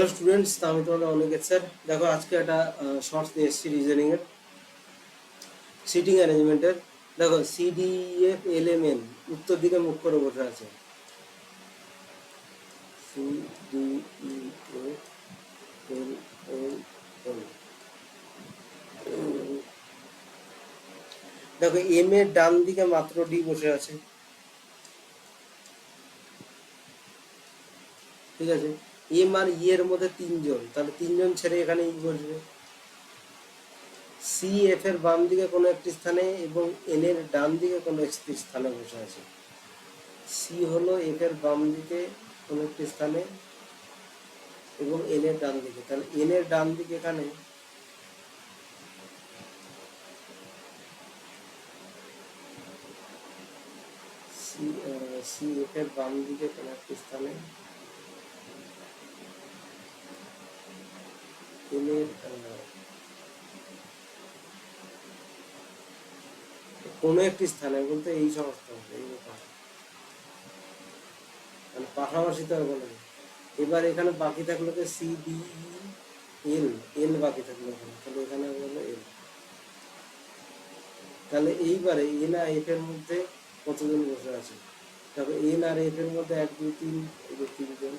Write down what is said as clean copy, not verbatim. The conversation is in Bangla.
হ্যালো স্টুডেন্টস, তো আমি তোমাদের অনিকেত স্যার। দেখো আজকে একটা শর্টস নিয়ে এসেছি রিজনিং এর সিটিং অ্যারেঞ্জমেন্টের। দেখো CDEF LMN উত্তর দিকে মুখ করে বসে আছে। CDEF LMN, দেখো M এর ডান দিকে মাত্র D বসে আছে, ঠিক আছে। M আর E এর মধ্যে তিনজন, তাহলে তিনজন ছেড়ে এখানে E বসবে। সি এফ এর বাম দিকে কোনো একটি স্থানে এবং এন এর ডান দিকে কোনো একটি স্থানে বসে আছে। সি হলো এফ এর বাম দিকে কোনো একটি স্থানে এবং এন এর ডান দিকে, তাহলে এন এর ডান দিকে এখানে সি এফ এর বাম দিকে কোনো একটি স্থানে এন এর কোনো একটি স্থানে বলতে এই সমস্ত এই ব্যাপার, মানে পাশাপাশি তো আর বলে না। এবার এখানে বাকি থাকলো যে সি ডি এল, এল বাকি থাকলো এখানে, তাহলে এখানে বললো এল। তাহলে এইবারে এন আর এফ এর মধ্যে কতজন বসে আছে? তবে এন আর এফ এর মধ্যে 1 2 3 এই যে তিনজন,